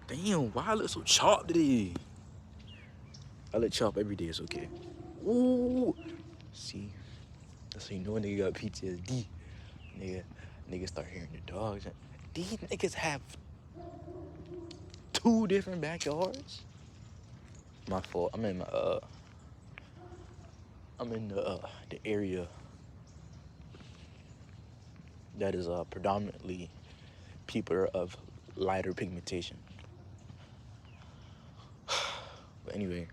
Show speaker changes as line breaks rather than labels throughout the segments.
Damn, why I look so chopped today? I look chopped every day, it's okay. Ooh. See, that's how you know a nigga got PTSD. Nigga start hearing the dogs. These niggas have 2 different backyards. My fault. I'm in the area that is predominantly people of lighter pigmentation. But anyway,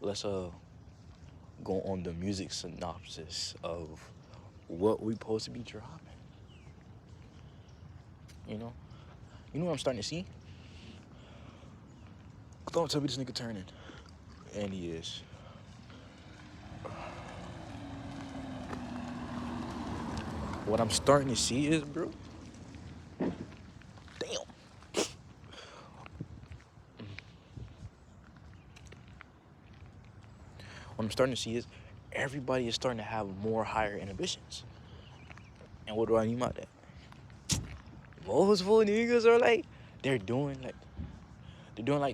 let's go on the music synopsis of what we supposed to be dropping. You know what I'm starting to see? Don't tell me this nigga turning. And he is. What I'm starting to see is, bro. Damn. What I'm starting to see is everybody is starting to have more higher inhibitions. And what do I mean by that? Most full niggas are like, they're doing like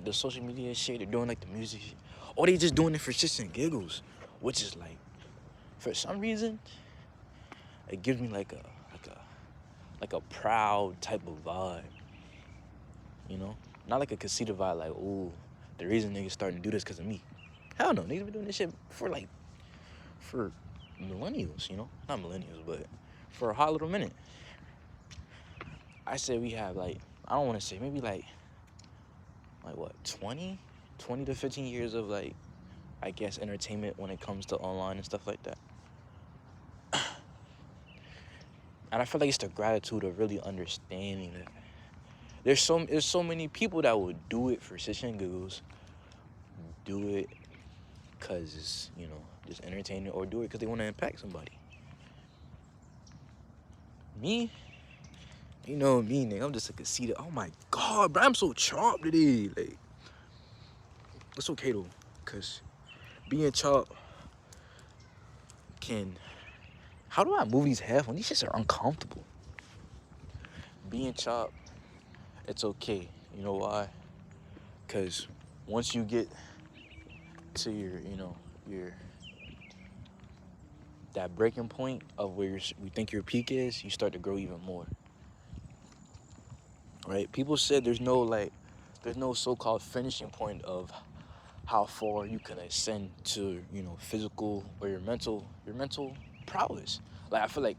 the social media shit, they're doing like the music shit, or they just doing it for shits and giggles, which is like, for some reason, it gives me like a proud type of vibe, you know? Not like a conceited vibe, like, ooh, the reason niggas starting to do this because of me. Hell no, niggas been doing this shit for millennials, you know? Not millennials, but for a hot little minute. I said we have I don't want to say, maybe like what, 20 to 15 years of I guess entertainment when it comes to online and stuff like that. And I feel like it's the gratitude of really understanding that there's so many people that would do it for shits and giggles, do it because it's, just entertaining, or do it because they want to impact somebody. Me, me, nigga, I'm just a conceited. Oh my God, bro, I'm so chopped today. Like, it's okay though, because being chopped can. How do I move these headphones? These shits are uncomfortable. Being chopped, it's okay. You know why? Because once you get to your that breaking point of where you think your peak is, you start to grow even more. Right? People said there's no so-called finishing point of how far you can ascend to, physical or your mental prowess. I feel like,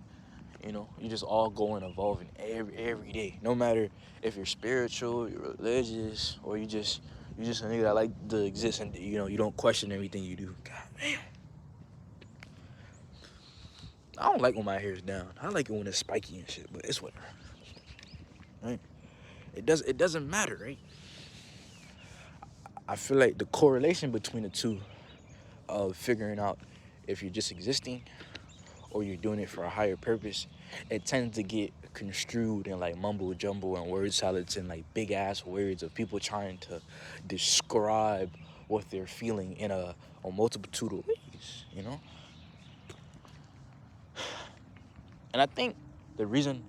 you just all go and evolving every day. No matter if you're spiritual, you're religious, or you just a nigga that like to exist and you don't question everything you do. God damn. I don't like when my hair's down. I like it when it's spiky and shit, but it's whatever. Right? It doesn't matter, right? I feel like the correlation between the two of figuring out if you're just existing or you're doing it for a higher purpose, it tends to get construed in mumbo jumbo and word salads and big ass words of people trying to describe what they're feeling in a multitude of ways, And I think the reason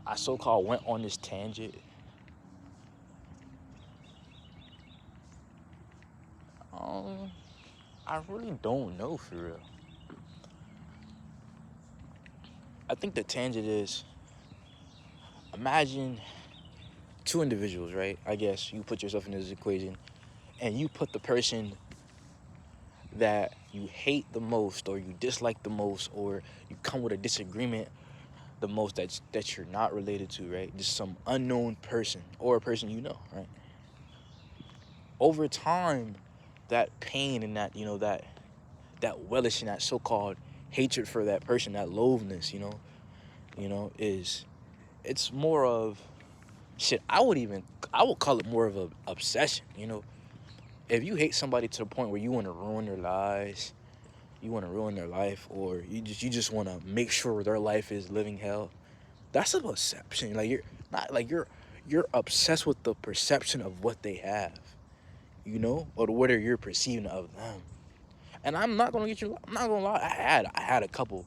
I so-called went on this tangent, I really don't know for real. I think the tangent is, imagine 2 individuals, right? I guess you put yourself in this equation and you put the person that you hate the most or you dislike the most or you come with a disagreement the most that you're not related to, right? Just some unknown person or a person right? Over time, that pain and that, that relish and that so-called hatred for that person, that loathness, it's more of shit. I would call it more of a obsession, If you hate somebody to the point where you want to ruin their lives, you want to ruin their life, or you just want to make sure their life is living hell, that's a perception. You're obsessed with the perception of what they have, or what you're perceiving of them. And I'm not gonna lie. I had a couple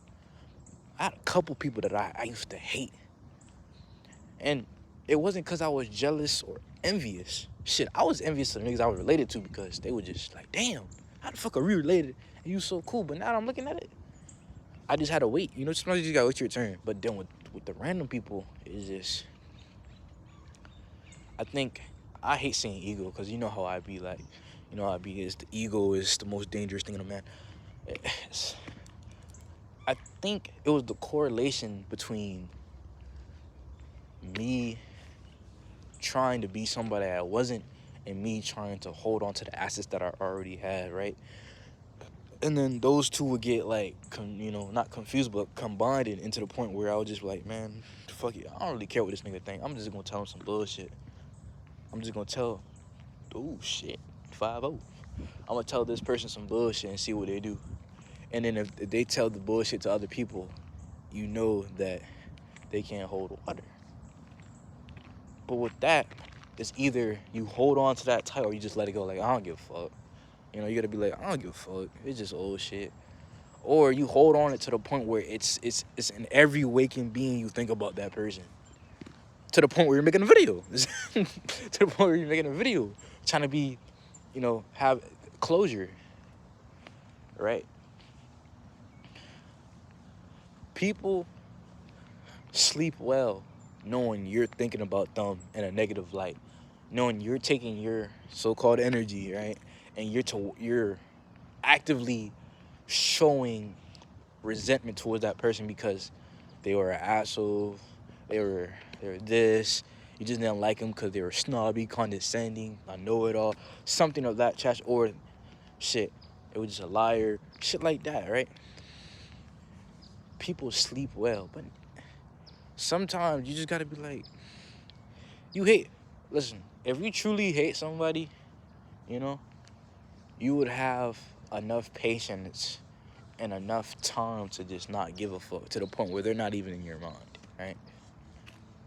people that I used to hate, and it wasn't because I was jealous or envious. Shit, I was envious of the niggas I was related to because they were just like, damn, how the fuck are we related? And you so cool. But now that I'm looking at it, I just had to wait. You know, sometimes you just gotta wait your turn. But then with the random people, it's just, I think, I hate saying ego because you know how I be like, you know how I be is the ego is the most dangerous thing in a man. It's, I think it was the correlation between me trying to be somebody I wasn't and me trying to hold on to the assets that I already had, right? And then those two would get like, not confused, but combined into the point where I would just be like, man, fuck it. I don't really care what this nigga think. I'm just gonna tell him some bullshit. I'm just gonna tell, oh shit, 5-0. I'm gonna tell this person some bullshit and see what they do. And then if they tell the bullshit to other people, you know that they can't hold water. But with that, it's either you hold on to that tight or you just let it go. Like, I don't give a fuck. You know, you gotta be like, I don't give a fuck. It's just old shit. Or you hold on it to the point where it's in every waking being you think about that person. To the point where you're making a video. To the point where you're making a video. Trying to be, have closure. Right? People sleep well knowing you're thinking about them in a negative light. Knowing you're taking your so-called energy, right? And you're actively showing resentment towards that person because they were an asshole, they were this, you just didn't like them because they were snobby, condescending, I know it all, something of that trash, or shit, it was just a liar, shit like that, right? People sleep well, but sometimes you just gotta be like, listen, if you truly hate somebody, you would have enough patience and enough time to just not give a fuck to the point where they're not even in your mind, right?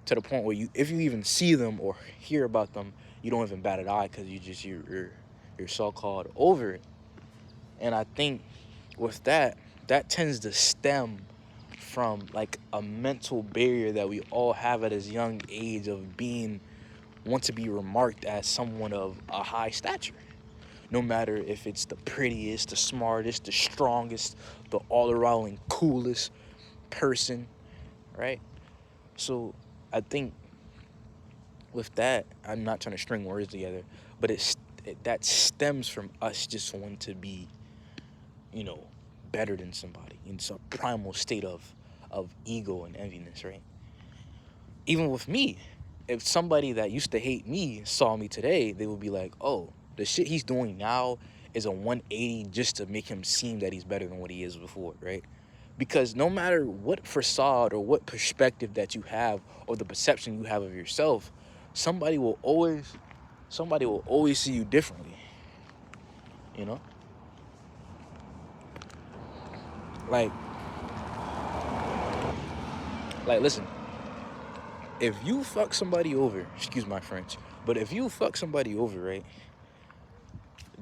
To the point where if you even see them or hear about them, you don't even bat an eye because you're so-called over it. And I think with that tends to stem from like a mental barrier that we all have at this young age of want to be remarked as someone of a high stature. No matter if it's the prettiest, the smartest, the strongest, the all-around coolest person, right? So I think with that, I'm not trying to string words together, but that stems from us just wanting to be, better than somebody in some primal state of ego and enviness, right? Even with me, if somebody that used to hate me saw me today, they would be like, oh, the shit he's doing now is a 180 just to make him seem that he's better than what he is before, right? Because no matter what facade or what perspective that you have or the perception you have of yourself, somebody will always see you differently, you know? Like listen, if you fuck somebody over, excuse my French, but if you fuck somebody over, right,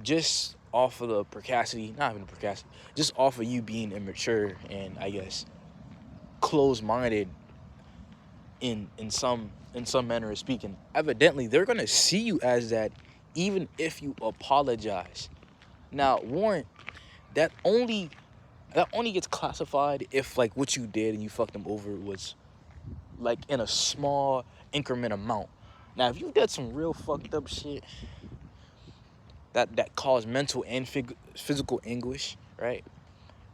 just off of the precocity, not even the precocity, just off of you being immature and I guess closed-minded in some manner of speaking, evidently they're gonna see you as that even if you apologize. Now, Warren, that only gets classified if like what you did and you fucked them over was like in a small increment amount. Now, if you did some real fucked up shit that caused mental and physical anguish, right?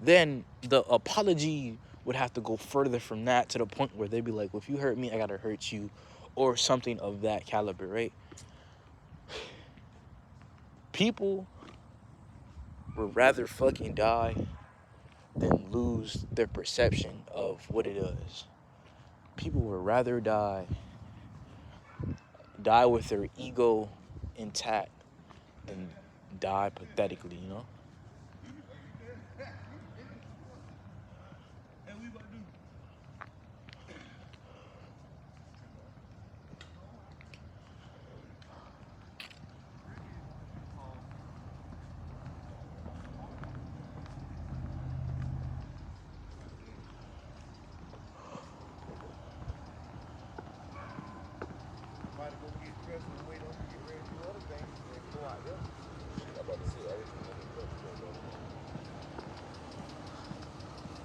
Then the apology would have to go further from that to the point where they'd be like, well, if you hurt me, I gotta hurt you, or something of that caliber, right? People would rather fucking die than lose their perception of what it is. People would rather die with their ego intact than die pathetically, you know?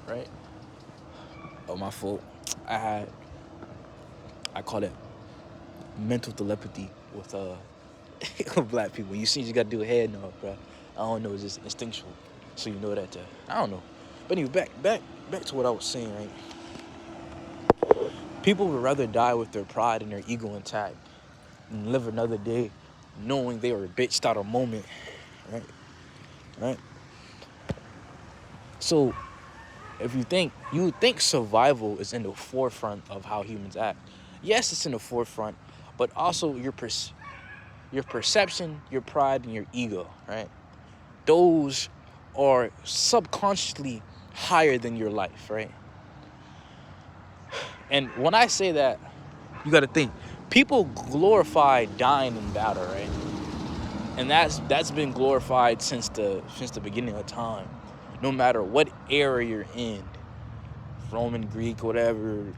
right? Oh, my fault. I call it mental telepathy with with black people. You see, you gotta do a head nod, bro. I don't know, it's just instinctual, so you know that. I don't know, but anyway, back to what I was saying. Right? People would rather die with their pride and their ego intact than live another day knowing they were bitched out a moment. Right? Right? So if you would think survival is in the forefront of how humans act. Yes, it's in the forefront, but also your perception, your pride, and your ego, right? Those are subconsciously higher than your life, right? And when I say that, you got to think people glorify dying in battle, right? And that's been glorified since the beginning of time. No matter what era you're in, Roman, Greek, whatever,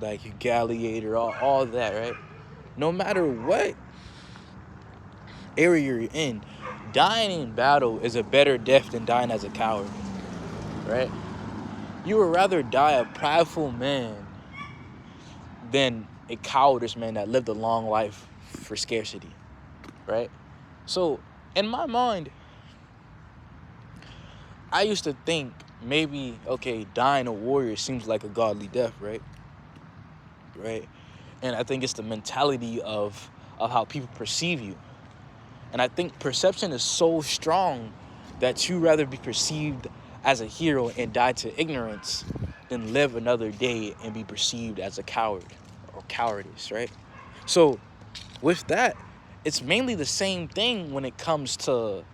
like gladiator, all that, right? No matter what area you're in, dying in battle is a better death than dying as a coward, right? You would rather die a prideful man than a cowardice man that lived a long life for scarcity, right? So, in my mind, I used to think maybe, okay, dying a warrior seems like a godly death, right? Right? And I think it's the mentality of how people perceive you. And I think perception is so strong that you rather be perceived as a hero and die to ignorance than live another day and be perceived as a coward or cowardice, right? So with that, it's mainly the same thing when it comes to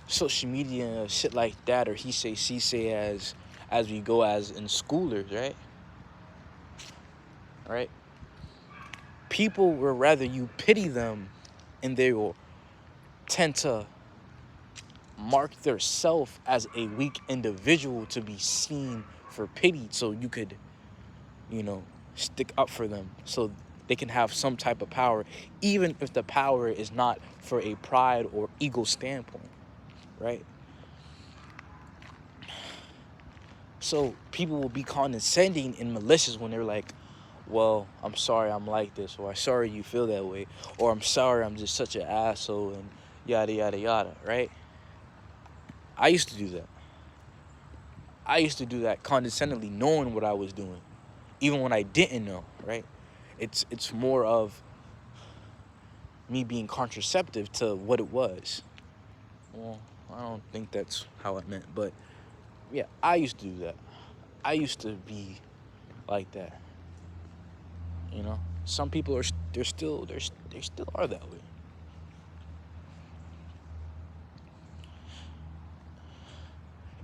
social media and shit like that, or he say, she say, as we go as in schoolers, right? Right? People would rather you pity them, and they will tend to mark their self as a weak individual to be seen for pity, so you could, you know, stick up for them so they can have some type of power, even if the power is not for a pride or ego standpoint, right? So people will be condescending and malicious when they're like, well, I'm sorry I'm like this, or I'm sorry you feel that way, or I'm sorry I'm just such an asshole, and yada yada yada, right? I used to do that. I used to do that condescendingly, knowing what I was doing, even when I didn't know, right? It's more of me being contraceptive to what it was. Well, I don't think that's how I meant, but yeah, I used to do that. I used to be like that, you know. Some people are they still are that way.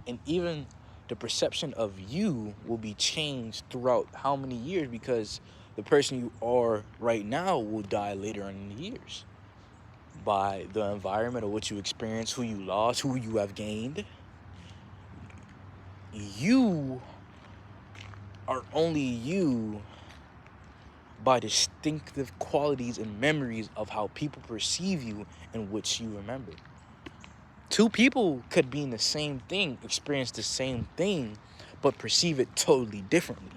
And even the perception of you will be changed throughout how many years, because the person you are right now will die later on in the years by the environment of what you experience, who you lost, who you have gained. You are only you by distinctive qualities and memories of how people perceive you and which you remember. Two people could be in the same thing, experience the same thing, but perceive it totally differently.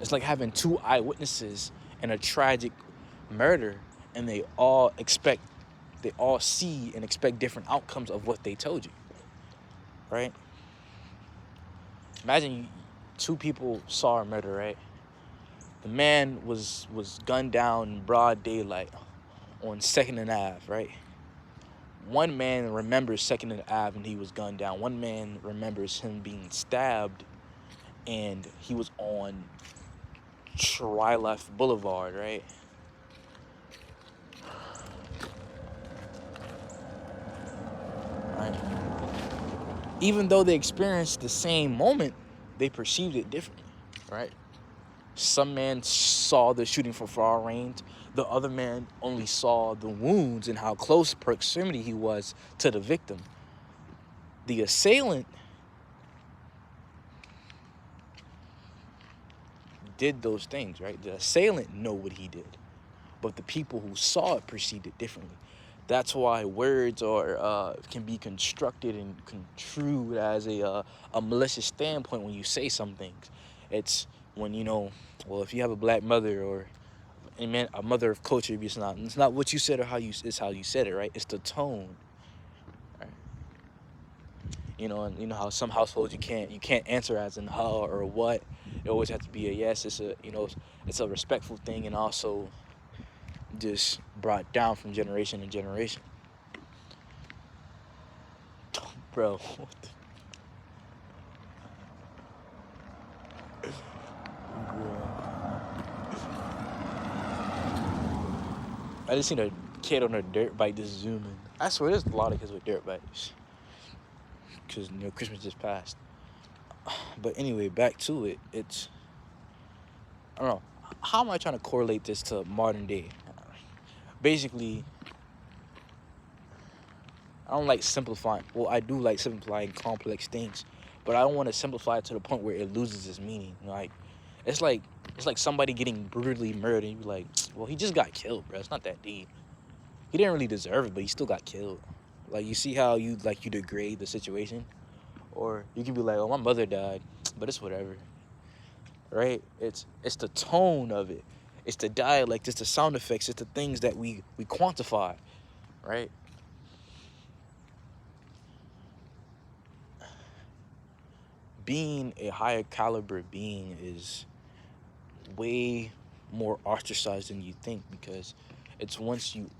It's like having two eyewitnesses in a tragic murder, and they all see and expect different outcomes of what they told you, right? Imagine two people saw a murder, right? The man was gunned down in broad daylight on 2nd and Ave, right? One man remembers 2nd and Ave and he was gunned down. One man remembers him being stabbed and he was on Trilef Boulevard, right? Right. Even though they experienced the same moment, they perceived it differently, right? Some man saw the shooting from far range. The other man only saw the wounds and how close proximity he was to the victim. The assailant did those things, right? The assailant know what he did, but the people who saw it perceived it differently. That's why words are can be constructed and construed as a malicious standpoint when you say some things. It's when well, if you have a black mother or a mother of culture, it's not what you said or it's how you said it, right? It's the tone, right? And you know how some households you can't answer as in huh or what. It always has to be a yes. It's a respectful thing, and also just brought down from generation to generation. Bro, what the I just seen a kid on a dirt bike just zooming. I swear there's a lot of kids with dirt bikes. Because, Christmas just passed. But anyway, back to it. I don't know. How am I trying to correlate this to modern day? Basically, I don't like simplifying. Well, I do like simplifying complex things. But I don't want to simplify it to the point where it loses its meaning. It's like somebody getting brutally murdered. And you be like, well, he just got killed, bro. It's not that deep. He didn't really deserve it, but he still got killed. Like, you see how you degrade the situation? Or you can be like, oh, my mother died, but it's whatever, right? It's the tone of it. It's the dialect. It's the sound effects. It's the things that we quantify, right? Being a higher caliber being is way more ostracized than you think, because it's once you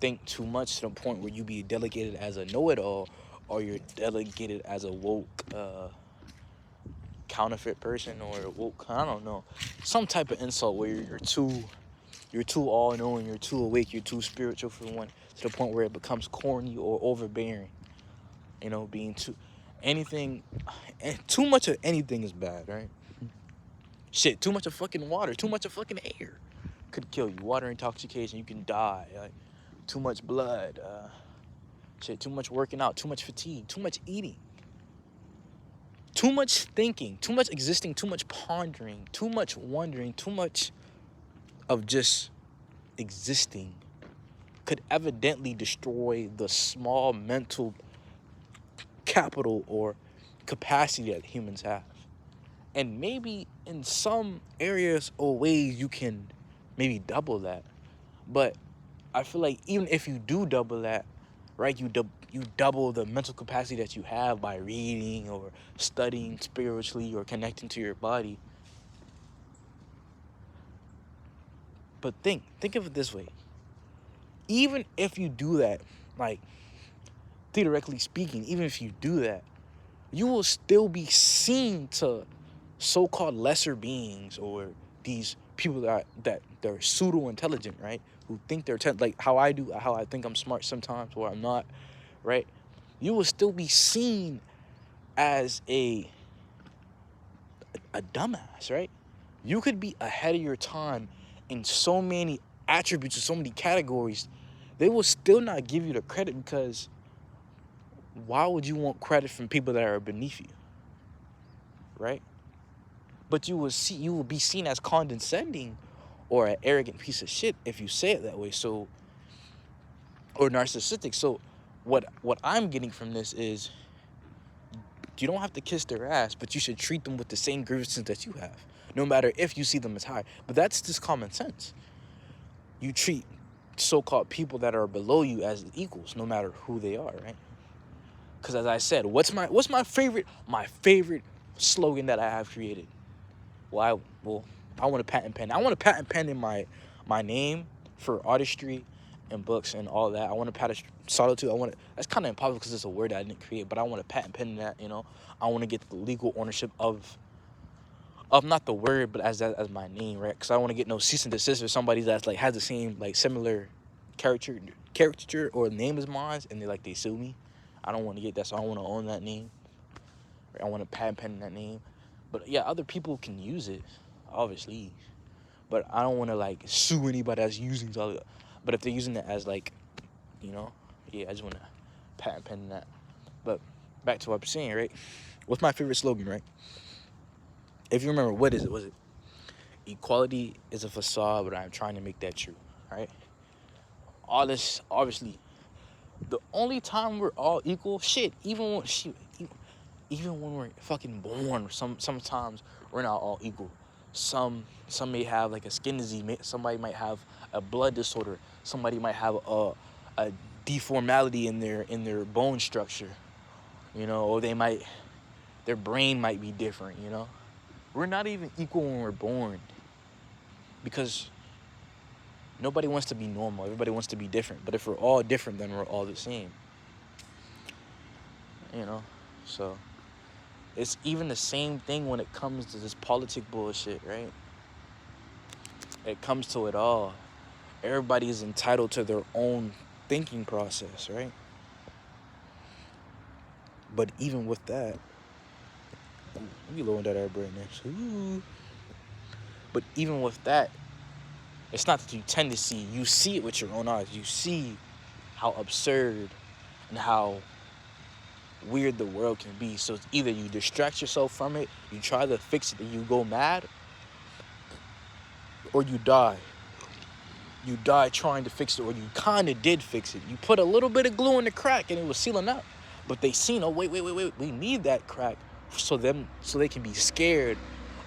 think too much to the point where you be delegated as a know-it-all, or you're delegated as a woke counterfeit person, or woke, I don't know, some type of insult where you're too all-knowing, you're too awake, you're too spiritual for one, to the point where it becomes corny or overbearing. Being too much of anything is bad, right? Shit, too much of fucking water, too much of fucking air could kill you. Water intoxication, you can die. Too much blood, too much working out, too much fatigue, too much eating, too much thinking, too much existing, too much pondering, too much wondering, too much of just existing could evidently destroy the small mental capital or capacity that humans have. And maybe in some areas or ways you can maybe double that. But I feel like even if you do double that, right, you double the mental capacity that you have by reading or studying spiritually or connecting to your body. But think of it this way. Even if you do that, like, theoretically speaking, even if you do that, you will still be seen to so-called lesser beings, or these people that they're pseudo-intelligent, right? Who think they're like how I do, how I think I'm smart sometimes, or I'm not, right? You will still be seen as a dumbass, right? You could be ahead of your time in so many attributes or so many categories. They will still not give you the credit, because why would you want credit from people that are beneath you, right? But you will be seen as condescending or an arrogant piece of shit if you say it that way. So, or narcissistic. So what I'm getting from this is, you don't have to kiss their ass, but you should treat them with the same grievances that you have, no matter if you see them as high. But that's just common sense. You treat so-called people that are below you as equals, no matter who they are, right? Because as I said, what's my favorite slogan that I have created? I want a patent pen. I want a patent pen in my name for artistry and books and all that. I want a patent solitude. That's kind of impossible because it's a word that I didn't create, but I want a patent pen in that. I want to get the legal ownership of not the word, but as my name, right? Because I want to get no cease and desist for somebody that's like has the same like similar caricature or name as mine, and they sue me. I don't want to get that, so I want to own that name. Right? I want a patent pen in that name. But yeah, other people can use it, obviously. But I don't want to sue anybody that's using it. But if they're using it as yeah, I just want to patent pen that. But back to what I'm saying, right? What's my favorite slogan, right? If you remember, what is it? Was it Equality is a facade, but I'm trying to make that true, right? All this, obviously, the only time we're all equal, shit, even when we're fucking born, sometimes we're not all equal. Some may have like a skin disease. Somebody might have a blood disorder. Somebody might have a deformality in their bone structure, or their brain might be different. We're not even equal when we're born, because nobody wants to be normal. Everybody wants to be different. But if we're all different, then we're all the same. So it's even the same thing when it comes to this politic bullshit, right? It comes to it all. Everybody is entitled to their own thinking process, right? But even with that, let me lower that air brightness. Ooh. But even with that, it's not that you tend to see. You see it with your own eyes. You see how absurd and how weird the world can be. So it's either you distract yourself from it, you try to fix it, and you go mad, or you die. You die trying to fix it, or you kind of did fix it. You put a little bit of glue in the crack and it was sealing up. But they seen, oh, wait, we need that crack so they can be scared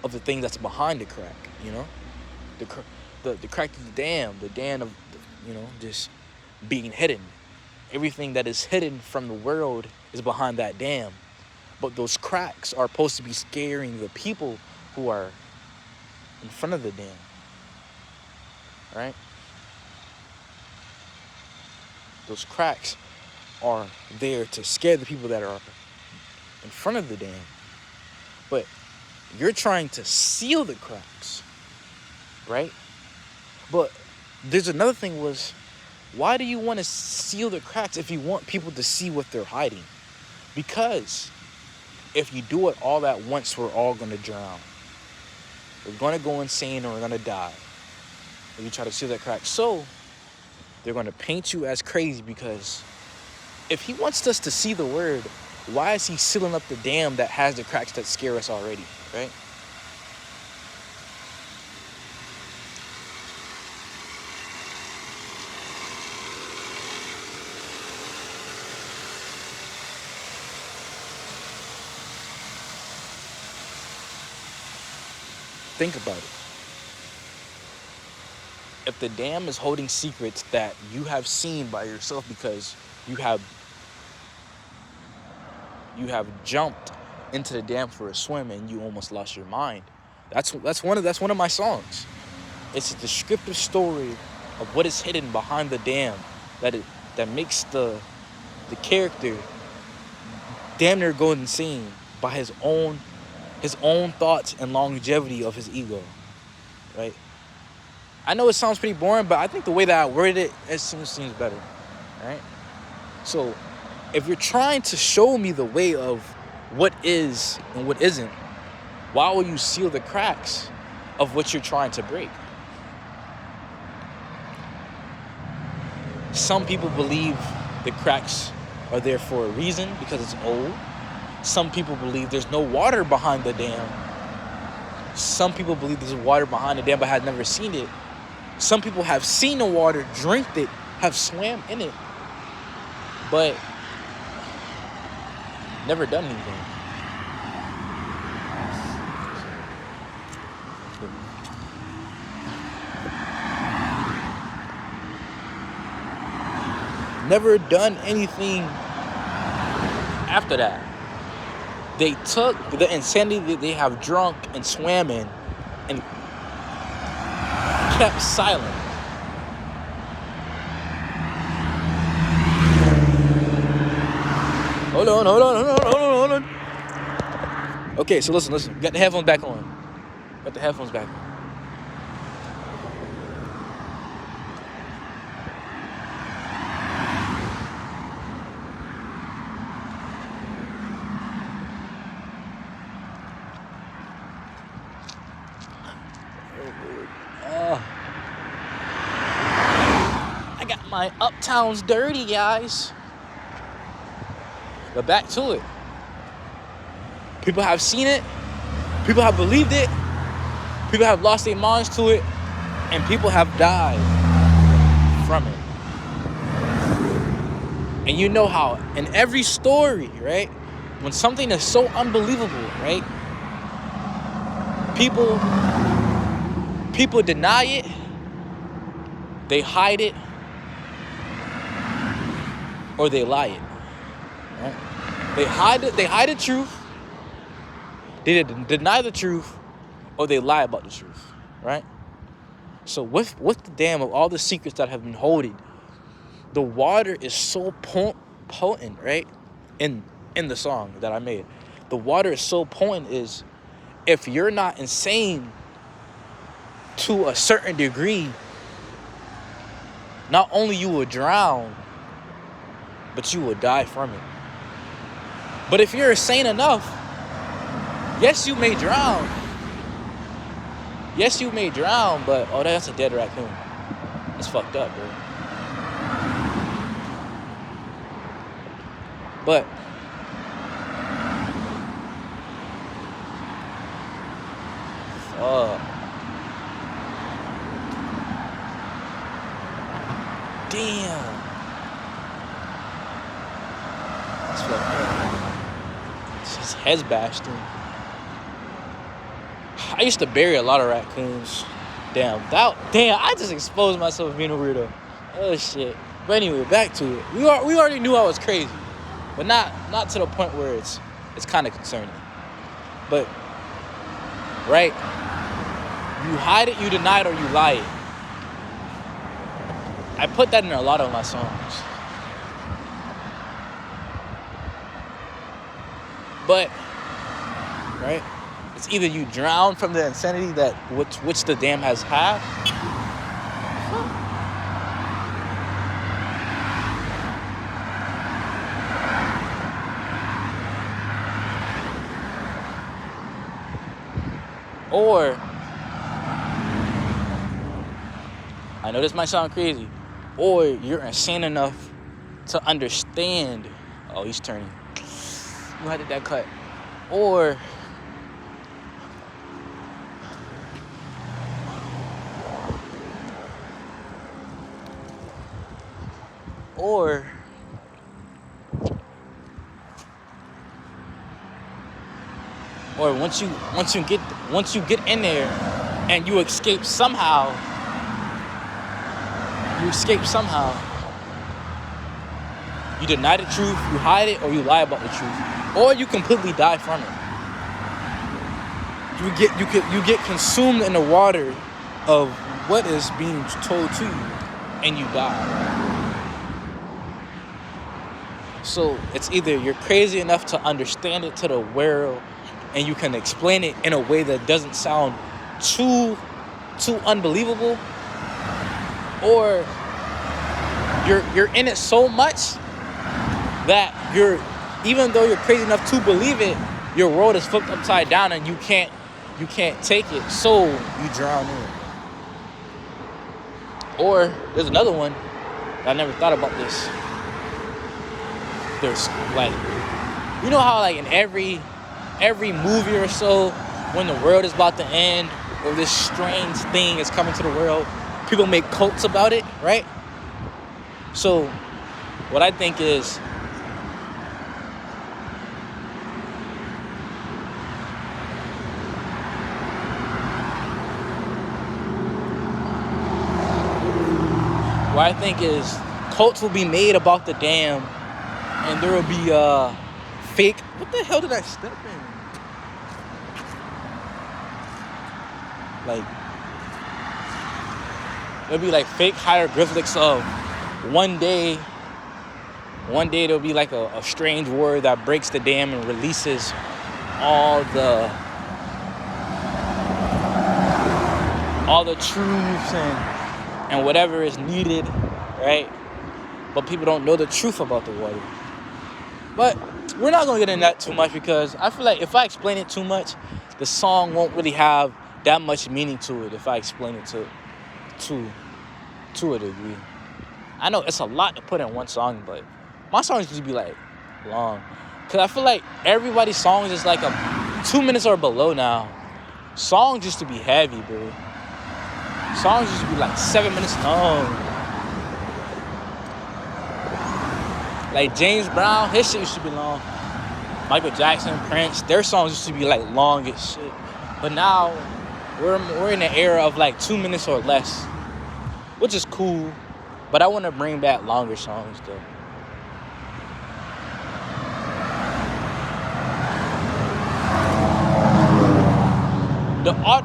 of the thing that's behind the crack, The crack of the dam of, just being hidden. Everything that is hidden from the world is behind that dam. But those cracks are supposed to be scaring the people who are in front of the dam, right? Those cracks are there to scare the people that are in front of the dam. But you're trying to seal the cracks, right? But there's another thing was, why do you want to seal the cracks if you want people to see what they're hiding? Because if you do it all at once, we're all going to drown. We're going to go insane or we're going to die if you try to seal that crack. So they're going to paint you as crazy, because if he wants us to see the word, why is he sealing up the dam that has the cracks that scare us already, right? Think about it. If the dam is holding secrets that you have seen by yourself because you have jumped into the dam for a swim and you almost lost your mind, that's one of my songs. It's a descriptive story of what is hidden behind the dam that makes the character damn near go insane by his own thoughts and longevity of his ego, right? I know it sounds pretty boring, but I think the way that I worded it seems better, right? So if you're trying to show me the way of what is and what isn't, why will you seal the cracks of what you're trying to break? Some people believe the cracks are there for a reason because it's old. Some people believe there's no water behind the dam. Some people believe there's water behind the dam but have never seen it. Some people have seen the water, drank it, have swam in it, but never done anything. Never done anything after that. They took the insanity that they have drunk and swam in and kept silent. Hold on. Okay, so listen. Got the headphones back on. I got my uptowns dirty, guys. But back to it. People have seen it. People have believed it. People have lost their minds to it, and people have died from it. And you know how in every story, right, when something is so unbelievable, right, people deny it, they hide it, or they lie it. Right? They hide the truth, they deny the truth, or they lie about the truth, right? So with the dam, of all the secrets that have been holding, the water is so potent, right? In the song that I made, the water is so potent. Is if you're not insane to a certain degree, not only you will drown, but you will die from it. But if you're insane enough, yes, you may drown. Yes, you may drown, but oh, that's a dead raccoon. It's fucked up, bro. But damn. It's fucked up. It's his head's bashed in. I used to bury a lot of raccoons. Damn, I just exposed myself as being a weirdo. Oh shit. But anyway, back to it. We already knew I was crazy, but not to the point where it's kind of concerning. But right, you hide it, you deny it, or you lie it. I put that in a lot of my songs. But right, it's either you drown from the insanity that which the dam has had, or I know this might sound crazy, or you're insane enough to understand. Oh, he's turning. How did that cut? Or once you get in there and you escape somehow. You deny the truth, you hide it, or you lie about the truth, or you completely die from it. You get consumed in the water of what is being told to you, and you die. So it's either you're crazy enough to understand it to the world, and you can explain it in a way that doesn't sound too unbelievable, or you're in it so much that even though you're crazy enough to believe it, your world is flipped upside down and you can't take it, so you drown in it. Or there's another one, I never thought about this. There's like, you know how like in every movie or so, when the world is about to end or this strange thing is coming to the world, people make cults about it, right? So what I think is, cults will be made about the dam, and there will be fake. What the hell did I step in? Like, there'll be like fake hieroglyphics of one day there'll be like a strange word that breaks the dam and releases all the truths and whatever is needed, right? But people don't know the truth about the water. But we're not going to get into that too much, because I feel like if I explain it too much, the song won't really have that much meaning to it if I explain it to a degree. I know it's a lot to put in one song, but my songs usually be like long. Because I feel like everybody's songs is like 2 minutes or below now. Songs used to be heavy, bro. Songs used to be like 7 minutes long. Like James Brown, his shit used to be long. Michael Jackson, Prince, their songs used to be like long as shit. But now we're in the era of like 2 minutes or less, which is cool. But I want to bring back longer songs though.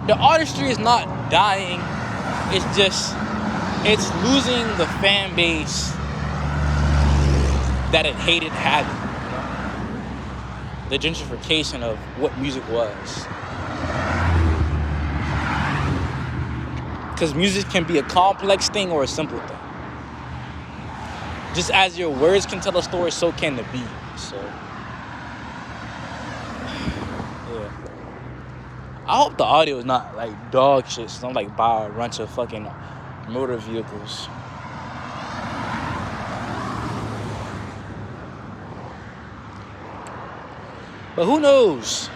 The artistry is not dying. It's just, it's losing the fan base that it hated having. The gentrification of what music was. Because music can be a complex thing or a simple thing. Just as your words can tell a story, so can the beat. So, yeah. I hope the audio is not like dog shit, so I'm like buy a bunch of fucking motor vehicles. But who knows?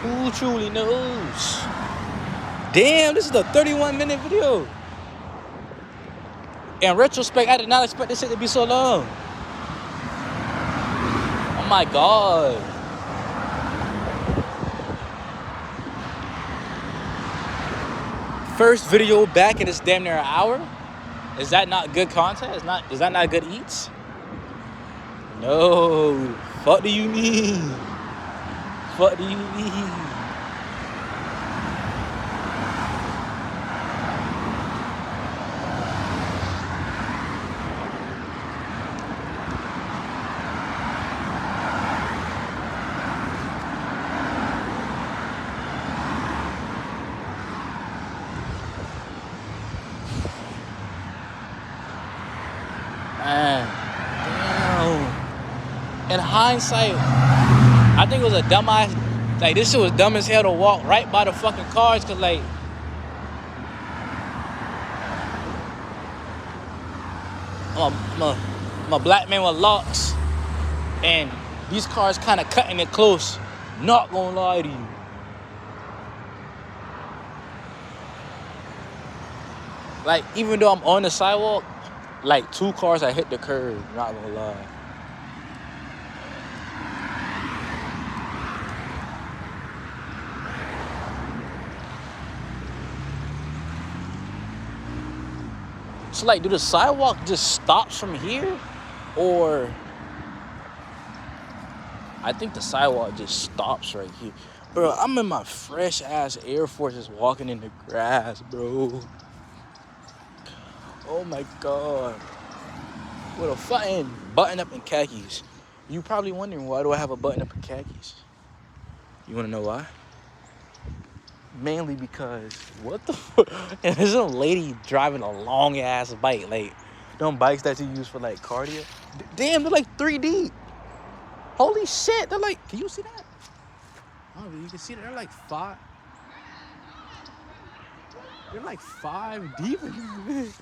Who truly knows? Damn, this is a 31-minute video. In retrospect, I did not expect this shit to be so long. Oh my god. First video back and it's damn near an hour? Is that not good content? Is that not good eats? No. Fuck do you mean? Fuck do you mean? Man, damn. In hindsight, I think it was a dumbass. Like, this shit was dumb as hell to walk right by the fucking cars, cause like, I'm a black man with locks, and these cars kind of cutting it close. Not gonna lie to you. Like, even though I'm on the sidewalk, like 2 cars I hit the curb, not gonna lie. So like, do the sidewalk just stops from here? Or I think the sidewalk just stops right here. Bro, I'm in my fresh ass Air Forces walking in the grass, bro. Oh my god. With a fucking button up in khakis. You probably wondering, why do I have a button up in khakis? You wanna know why? Mainly because, what the fuck? And there's a lady driving a long ass bike, like them bikes that you use for like cardio. Damn, they're like 3D. Holy shit, they're like, can you see that? Oh, you can see that they're like 5. They're like 5 deep in this.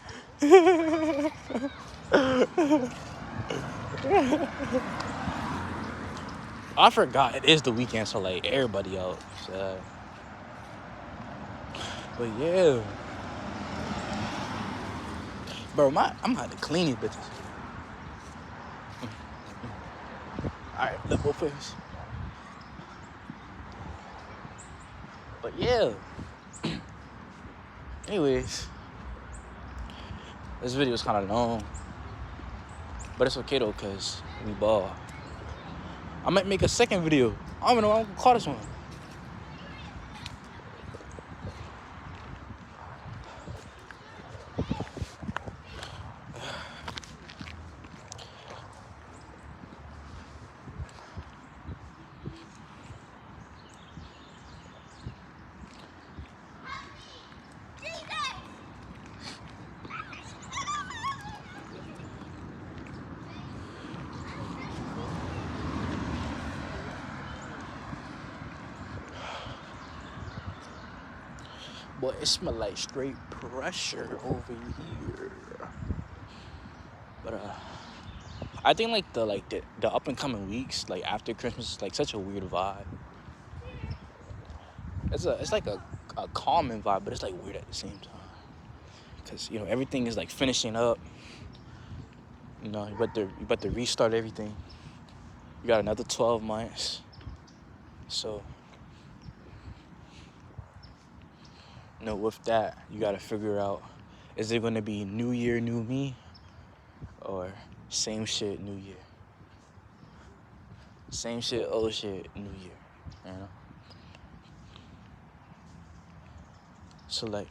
I forgot it is the weekend, so like everybody out. So. But yeah, bro, I'm gonna have to clean these bitches. All right, look both ways. But yeah. Anyways, this video is kind of long, but it's okay though, cause we ball. I might make a second video. I don't even know what I'm gonna call this one. Boy, it smell like straight pressure over here. But I think like the up and coming weeks, like after Christmas, is like such a weird vibe. It's like a calming vibe, but it's like weird at the same time. Cause everything is like finishing up. You about to restart everything. You got another 12 months. So with that, you gotta figure out, is it gonna be new year, new me, or same shit, new year? Same shit, old shit, new year. You know. So like,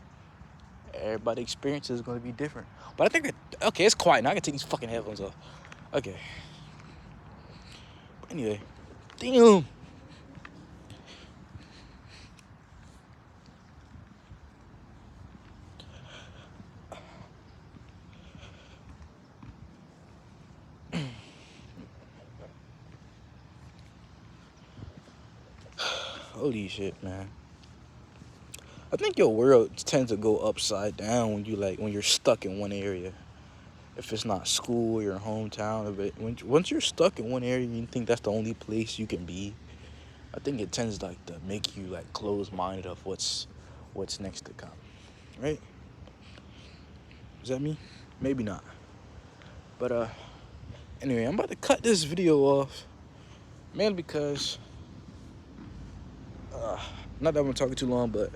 everybody's experience is gonna be different. But I think okay, it's quiet now. I can take these fucking headphones off. Okay. But anyway, damn. Holy shit, man. I think your world tends to go upside down when you're stuck in one area. If it's not school, your hometown, once you're stuck in one area, you think that's the only place you can be. I think it tends like to make you like close-minded of what's next to come, right? Is that me? Maybe not. But anyway, I'm about to cut this video off, mainly because not that I'm talking too long, but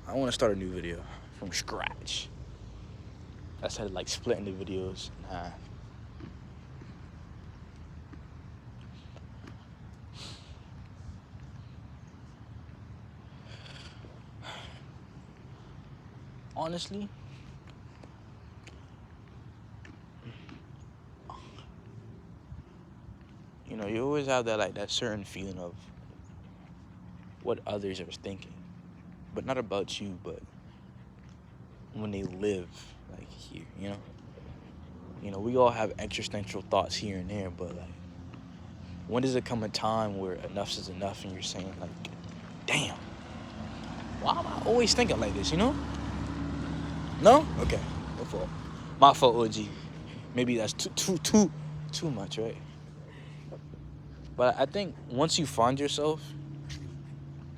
I want to start a new video from scratch. I started like splitting the videos in half. Honestly, you always have that certain feeling of what others are thinking, but not about you, but when they live like here, we all have existential thoughts here and there, but like, when does it come a time where enough is enough and you're saying like, damn, why am I always thinking like this, No? Okay, my fault, OG. Maybe that's too much, right? But I think once you find yourself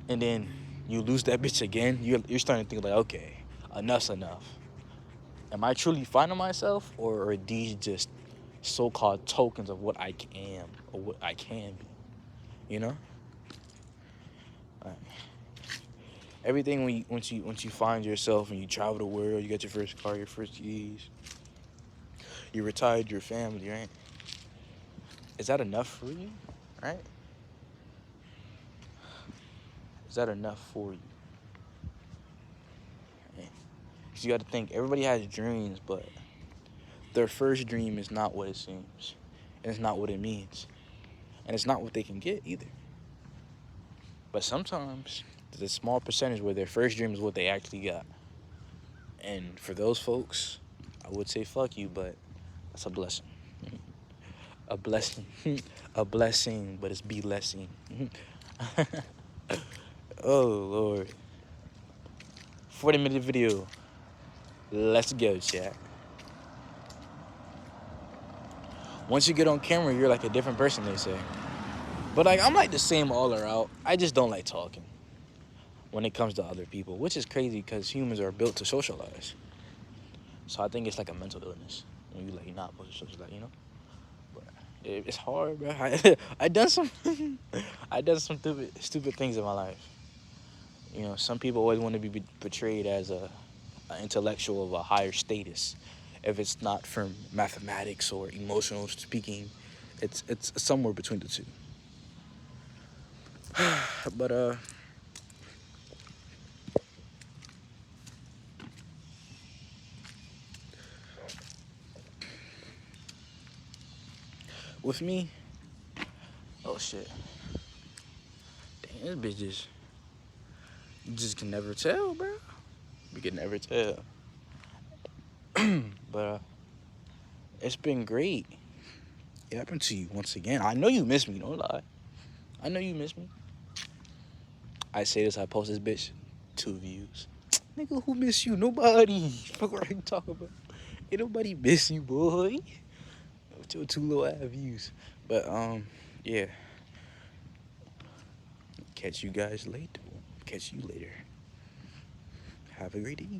and then you lose that bitch again, you're starting to think like, okay, enough's enough. Am I truly finding myself, or are these just so-called tokens of what I am or what I can be? Like, everything once you find yourself and you travel the world, you get your first car, your first keys, you retired your family, right? Is that enough for you, right? Is that enough for you? Because you got to think, everybody has dreams, but their first dream is not what it seems, and it's not what it means, and it's not what they can get either. But sometimes there's a small percentage where their first dream is what they actually got, and for those folks, I would say fuck you, but that's a blessing. A blessing. A blessing, but it's be-lessing. Oh, Lord. 40-minute video. Let's go, chat. Once you get on camera, you're like a different person, they say. But like, I'm like the same all around. I just don't like talking when it comes to other people, which is crazy because humans are built to socialize. So I think it's like a mental illness when you're like not supposed to socialize, But it's hard, bro. I done some stupid things in my life. Some people always want to be portrayed as an intellectual of a higher status. If it's not from mathematics or emotional speaking, it's somewhere between the two. But with me, oh shit, damn, this bitch you just can never tell, bro. You can never tell. But it's been great. It happened to you once again. I know you miss me, don't lie. I know you miss me. I say this, I post this bitch, 2 views. Nigga, who miss you? Nobody. Fuck, what are you talking about? Ain't nobody miss you, boy. With your 2 little ass views. But yeah. Catch you guys later. catch you later. Have a great day.